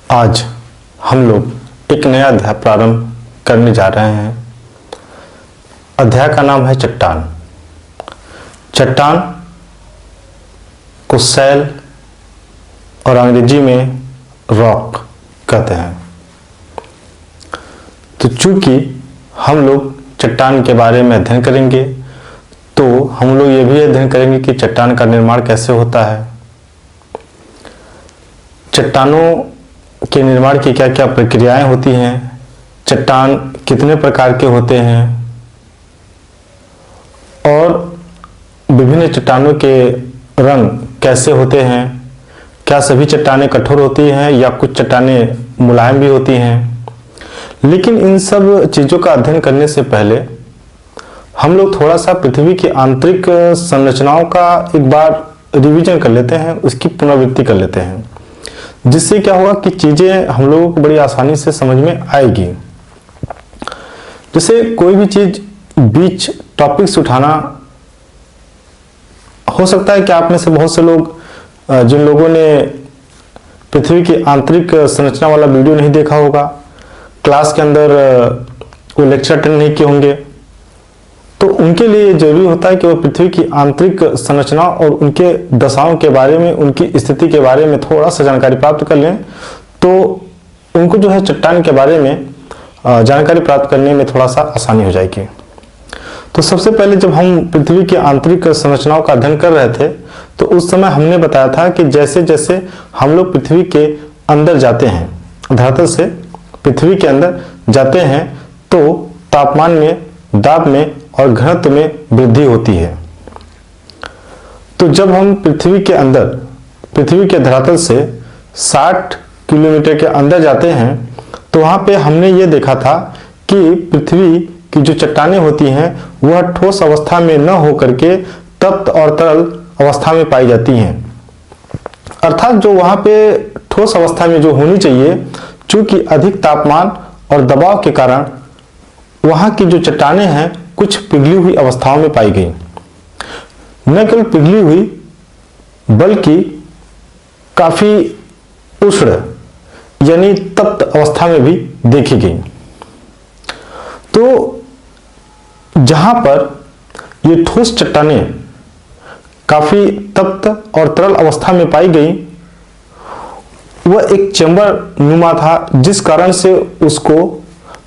आज हम लोग एक नया अध्याय प्रारंभ करने जा रहे हैं। अध्याय का नाम है चट्टान। चट्टान को सैल और अंग्रेजी में रॉक कहते हैं। तो चूंकि हम लोग चट्टान के बारे में अध्ययन करेंगे तो हम लोग ये भी अध्ययन करेंगे कि चट्टान का निर्माण कैसे होता है, चट्टानों के निर्माण की क्या क्या प्रक्रियाएं होती हैं, चट्टान कितने प्रकार के होते हैं और विभिन्न चट्टानों के रंग कैसे होते हैं, क्या सभी चट्टानें कठोर होती हैं या कुछ चट्टानें मुलायम भी होती हैं। लेकिन इन सब चीज़ों का अध्ययन करने से पहले हम लोग थोड़ा सा पृथ्वी की आंतरिक संरचनाओं का एक बार रिवीजन कर लेते हैं, उसकी पुनरावृत्ति कर लेते हैं, जिससे क्या होगा कि चीज़ें हम लोगों को बड़ी आसानी से समझ में आएगी। जैसे कोई भी चीज़ बीच टॉपिक्स उठाना, हो सकता है कि आप में से बहुत से लोग जिन लोगों ने पृथ्वी की आंतरिक संरचना वाला वीडियो नहीं देखा होगा, क्लास के अंदर वो लेक्चर अटेंड नहीं किए होंगे, तो उनके लिए जरूरी होता है कि वो पृथ्वी की आंतरिक संरचना और उनके दशाओं के बारे में, उनकी स्थिति के बारे में थोड़ा सा जानकारी प्राप्त कर लें, तो उनको जो है चट्टान के बारे में जानकारी प्राप्त करने में थोड़ा सा आसानी हो जाएगी। तो सबसे पहले जब हम पृथ्वी की आंतरिक संरचनाओं का अध्ययन कर रहे थे तो उस समय हमने बताया था कि जैसे जैसे हम लोग पृथ्वी के अंदर जाते हैं, धरातल से पृथ्वी के अंदर जाते हैं, तो तापमान में, दाब में और घनत्व में वृद्धि होती है। तो जब हम पृथ्वी के अंदर, पृथ्वी के धरातल से 60 किलोमीटर के अंदर जाते हैं तो वहाँ पे हमने ये देखा था कि पृथ्वी की जो चट्टानें होती हैं वह ठोस अवस्था में न होकर के तप्त और तरल अवस्था में पाई जाती हैं। अर्थात जो वहाँ पे ठोस अवस्था में जो होनी चाहिए, चूंकि अधिक तापमान और दबाव के कारण वहाँ की जो चट्टानें हैं कुछ पिघली हुई अवस्थाओं में पाई गई। न केवल पिघली हुई बल्कि काफी उष्ण यानी तप्त अवस्था में भी देखी गई। तो जहां पर ये ठोस चट्टानें काफी तप्त और तरल अवस्था में पाई गई, वह एक चैम्बर नुमा था, जिस कारण से उसको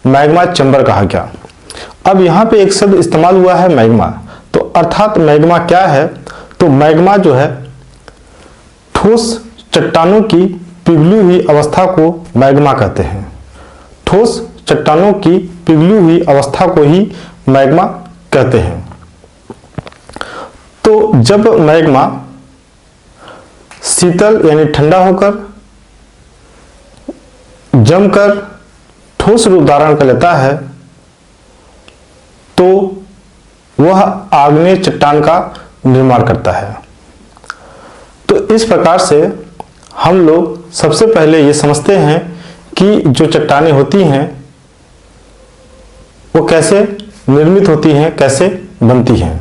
मैग्मा चैम्बर कहा गया। अब यहाँ पे एक शब्द इस्तेमाल हुआ है मैग्मा। तो अर्थात मैग्मा क्या है? तो मैग्मा जो है ठोस चट्टानों की पिघली हुई अवस्था को मैग्मा कहते हैं। ठोस चट्टानों की पिघली हुई अवस्था को ही मैग्मा कहते हैं। तो जब मैग्मा शीतल यानी ठंडा होकर जमकर ठोस रूप धारण कर लेता है तो वह आग्नेय चट्टान का निर्माण करता है। तो इस प्रकार से हम लोग सबसे पहले ये समझते हैं कि जो चट्टानें होती हैं वो कैसे निर्मित होती हैं, कैसे बनती हैं।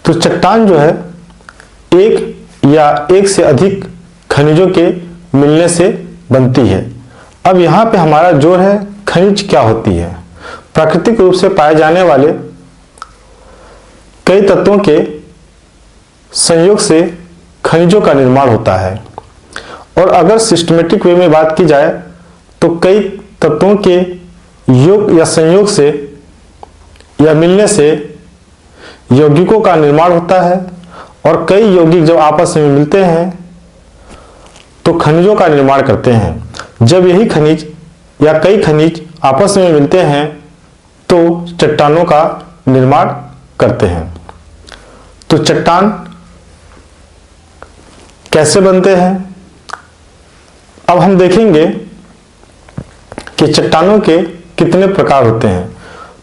तो चट्टान जो है एक या एक से अधिक खनिजों के मिलने से बनती है। अब यहाँ पे हमारा जोर है खनिज क्या होती है। प्राकृतिक रूप से पाए जाने वाले कई तत्वों के संयोग से खनिजों का निर्माण होता है। और अगर सिस्टमेटिक वे में बात की जाए तो कई तत्वों के योग या संयोग से या मिलने से यौगिकों का निर्माण होता है, और कई यौगिक जब आपस में मिलते हैं तो खनिजों का निर्माण करते हैं। जब यही खनिज या कई खनिज आपस में मिलते हैं तो चट्टानों का निर्माण करते हैं। तो चट्टान कैसे बनते हैं, अब हम देखेंगे कि चट्टानों के कितने प्रकार होते हैं।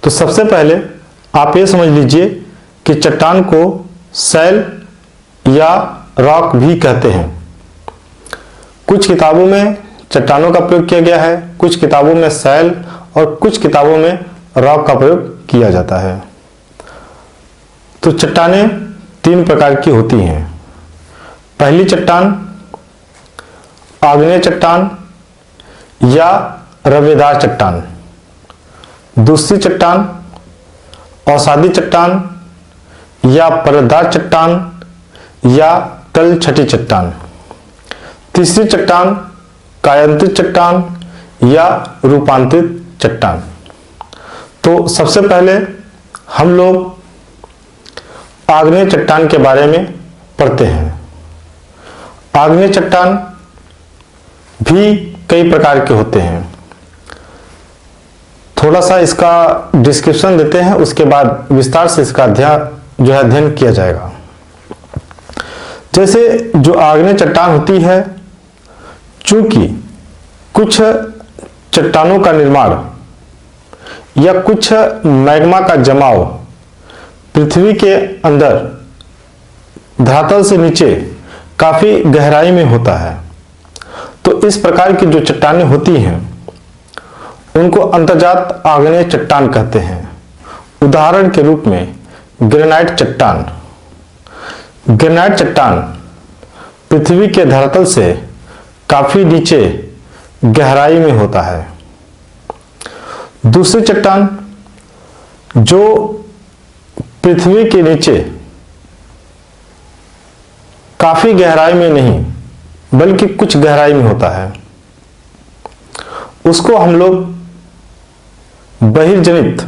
तो सबसे पहले आप ये समझ लीजिए कि चट्टान को सैल या रॉक भी कहते हैं। कुछ किताबों में चट्टानों का प्रयोग किया गया है, कुछ किताबों में सैल और कुछ किताबों में रॉक का प्रयोग किया जाता है। तो चट्टानें 3 प्रकार की होती हैं। पहली चट्टान आग्नेय चट्टान या रवेदार चट्टान। दूसरी चट्टान अवसादी चट्टान या परतदार चट्टान या तलछटी चट्टान। तीसरी चट्टान कायांतरित चट्टान या रूपांतरित चट्टान। तो सबसे पहले हम लोग आग्नेय चट्टान के बारे में पढ़ते हैं। आग्नेय चट्टान भी कई प्रकार के होते हैं। थोड़ा सा इसका डिस्क्रिप्शन देते हैं, उसके बाद विस्तार से इसका अध्ययन किया जाएगा। जैसे जो आग्नेय चट्टान होती है, चूंकि कुछ चट्टानों का निर्माण या कुछ मैग्मा का जमाव पृथ्वी के अंदर धरातल से नीचे काफी गहराई में होता है, तो इस प्रकार की जो चट्टानें होती हैं उनको अंतर्जात आग्नेय चट्टान कहते हैं। उदाहरण के रूप में ग्रेनाइट चट्टान। ग्रेनाइट चट्टान पृथ्वी के धरातल से काफी नीचे गहराई में होता है। दूसरी चट्टान जो पृथ्वी के नीचे काफी गहराई में नहीं बल्कि कुछ गहराई में होता है, उसको हम लोग बहिर्जनित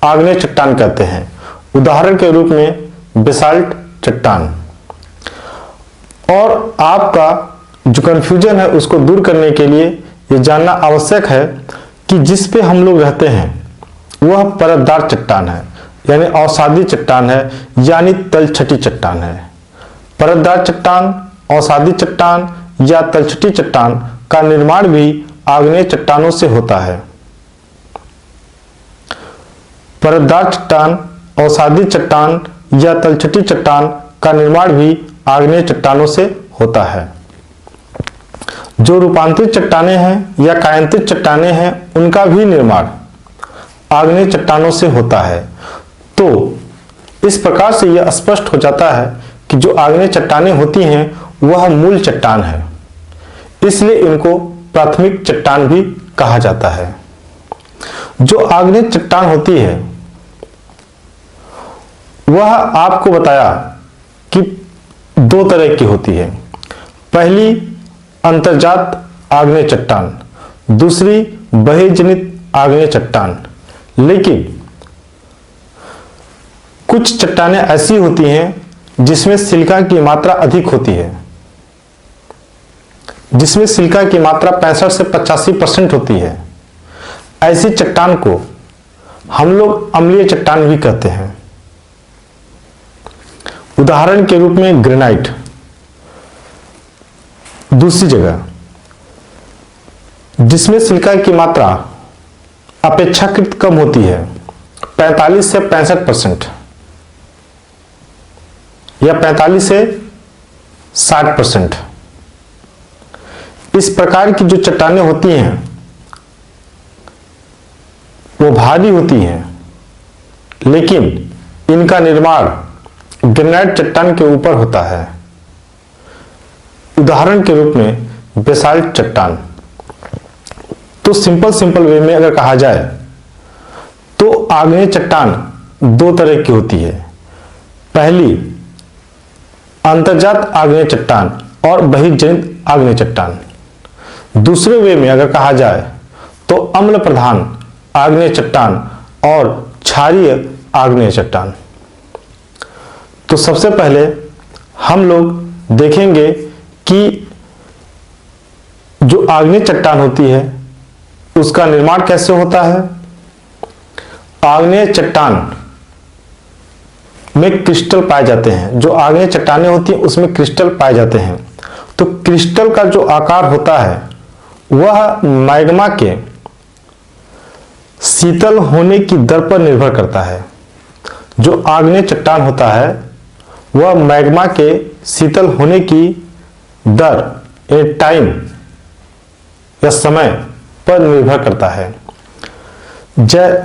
आग्नेय चट्टान कहते हैं। उदाहरण के रूप में बेसाल्ट चट्टान। और आपका जो कंफ्यूजन है उसको दूर करने के लिए ये जानना आवश्यक है कि जिस पे हम लोग रहते हैं वह परतदार चट्टान है, यानी अवसादी चट्टान है, यानी तलछटी चट्टान है। परतदार चट्टान, अवसादी चट्टान या तलछटी चट्टान का निर्माण भी आग्नेय चट्टानों से होता है। परतदार चट्टान, अवसादी चट्टान या तलछटी चट्टान का निर्माण भी आग्नेय चट्टानों से होता है। जो रूपांतरित चट्टानें हैं या कायांतरित चट्टानें हैं उनका भी निर्माण आग्नेय चट्टानों से होता है। तो इस प्रकार से यह स्पष्ट हो जाता है कि जो आग्नेय चट्टानें होती हैं वह मूल चट्टान है, इसलिए इनको प्राथमिक चट्टान भी कहा जाता है। जो आग्नेय चट्टान होती है वह आपको बताया कि दो तरह की होती है। पहली अंतर्जात आग्नेय चट्टान, दूसरी बहिर्जनित आग्नेय चट्टान। लेकिन कुछ चट्टानें ऐसी होती हैं जिसमें सिलिका की मात्रा अधिक होती है, जिसमें सिलिका की मात्रा 65 से 85% होती है। ऐसी चट्टान को हम लोग अम्लीय चट्टान भी कहते हैं। उदाहरण के रूप में ग्रेनाइट। दूसरी जगह जिसमें सिलिका की मात्रा अपेक्षाकृत कम होती है, 45 से 65% या 45 से 60%। इस प्रकार की जो चट्टानें होती हैं वो भारी होती हैं, लेकिन इनका निर्माण ग्रेनाइट चट्टान के ऊपर होता है। उदाहरण के रूप में बेसाल्ट चट्टान। तो सिंपल वे में अगर कहा जाए तो आग्नेय चट्टान दो तरह की होती है। पहली अंतर्जात आग्नेय चट्टान और बहिर्जनित आग्नेय चट्टान। दूसरे वे में अगर कहा जाए तो अम्ल प्रधान आग्नेय चट्टान और क्षारीय आग्नेय चट्टान। तो सबसे पहले हम लोग देखेंगे कि जो आग्नेय चट्टान होती है उसका निर्माण कैसे होता है। आग्नेय चट्टान में क्रिस्टल पाए जाते हैं। जो आग्नेय चट्टानें होती हैं उसमें क्रिस्टल पाए जाते हैं। तो क्रिस्टल का जो आकार होता है वह मैग्मा के शीतल होने की दर पर निर्भर करता है। जो आग्नेय चट्टान होता है वह मैग्मा के शीतल होने की दर टाइम या समय पर निर्भर करता है।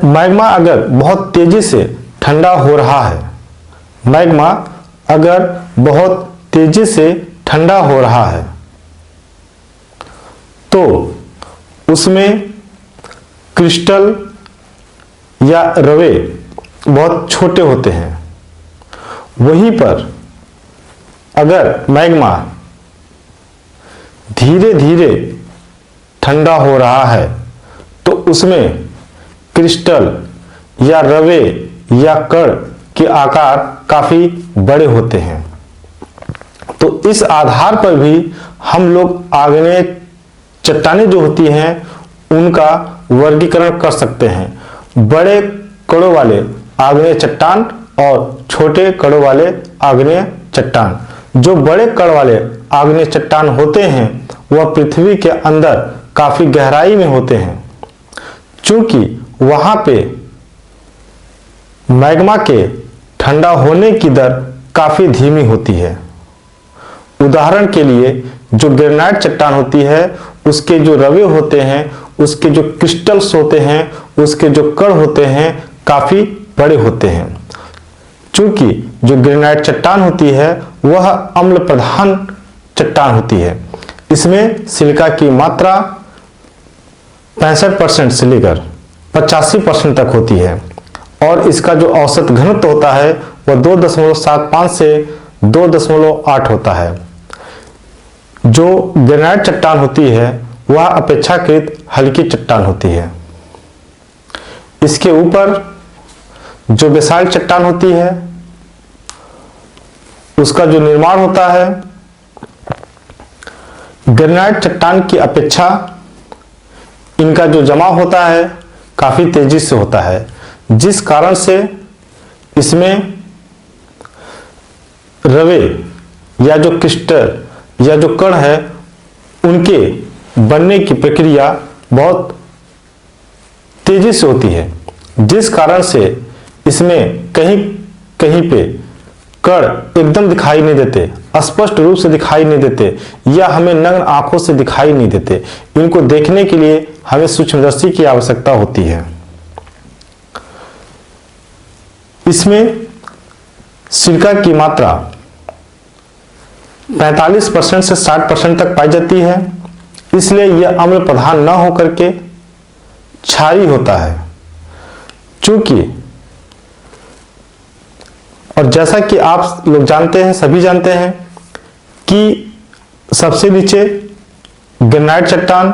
मैग्मा अगर बहुत तेजी से ठंडा हो रहा है, मैग्मा अगर बहुत तेजी से ठंडा हो रहा है तो उसमें क्रिस्टल या रवे बहुत छोटे होते हैं। वहीं पर अगर मैग्मा धीरे धीरे ठंडा हो रहा है तो उसमें क्रिस्टल या रवे या कण के आकार काफी बड़े होते हैं। तो इस आधार पर भी हम लोग आग्नेय चट्टानें जो होती हैं उनका वर्गीकरण कर सकते हैं। बड़े कणों वाले आग्नेय चट्टान और छोटे कणों वाले आग्नेय चट्टान। जो बड़े कण वाले आग्नेय चट्टान होते हैं वह पृथ्वी के अंदर काफी गहराई में होते हैं, क्योंकि वहां पे मैग्मा के ठंडा होने की दर काफी धीमी होती है। उदाहरण के लिए जो ग्रेनाइट चट्टान होती है उसके जो रवे होते हैं, उसके जो क्रिस्टल्स होते हैं, उसके जो कण होते हैं काफी बड़े होते हैं। क्योंकि जो ग्रेनाइट चट्टान होती है वह अम्ल प्रधान चट्टान होती है। इसमें सिलिका की मात्रा 65% से लेकर 85% तक होती है और इसका जो औसत घनत्व होता है वह 2.75 से 2.8 होता है। जो ग्रेनाइट चट्टान होती है वह अपेक्षाकृत हल्की चट्टान होती है। इसके ऊपर जो बेसाल्ट चट्टान होती है उसका जो निर्माण होता है ग्रेनाइट चट्टान की अपेक्षा इनका जो जमाव होता है काफी तेजी से होता है, जिस कारण से इसमें रवे या जो क्रिस्टल या जो कण है उनके बनने की प्रक्रिया बहुत तेजी से होती है, जिस कारण से इसमें कहीं कहीं पे कण एकदम दिखाई नहीं देते, स्पष्ट रूप से दिखाई नहीं देते या हमें नग्न आंखों से दिखाई नहीं देते। इनको देखने के लिए हमें सूक्ष्मदर्शी की आवश्यकता होती है। इसमें सिलिका की मात्रा 45% से 60% तक पाई जाती है, इसलिए यह अम्ल प्रधान न होकर के क्षारीय होता है। चूंकि और जैसा कि आप लोग जानते हैं, सभी जानते हैं कि सबसे नीचे ग्रेनाइट चट्टान,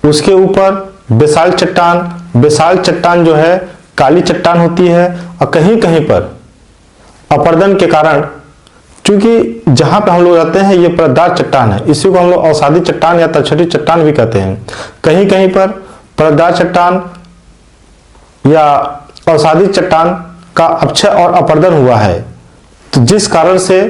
उसके ऊपर बेसाल्ट चट्टान। बेसाल्ट चट्टान जो है काली चट्टान होती है और कहीं कहीं पर अपरदन के कारण, क्योंकि जहां पर हम लोग रहते हैं ये परतदार चट्टान है, इसी को हम लोग अवसादी चट्टान या तलछटी चट्टान भी कहते हैं। कहीं कहीं पर परतदार चट्टान या अवसादी चट्टान का अपक्षय और अपरदन हुआ है, तो जिस कारण से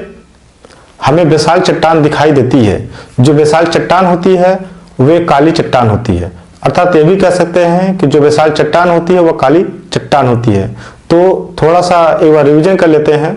हमें बेसाल्ट चट्टान दिखाई देती है। जो बेसाल्ट चट्टान होती है वे काली चट्टान होती है, अर्थात ये भी कह सकते हैं कि जो बेसाल्ट चट्टान होती है वह काली चट्टान होती है। तो थोड़ा सा एक बार रिवीजन कर लेते हैं।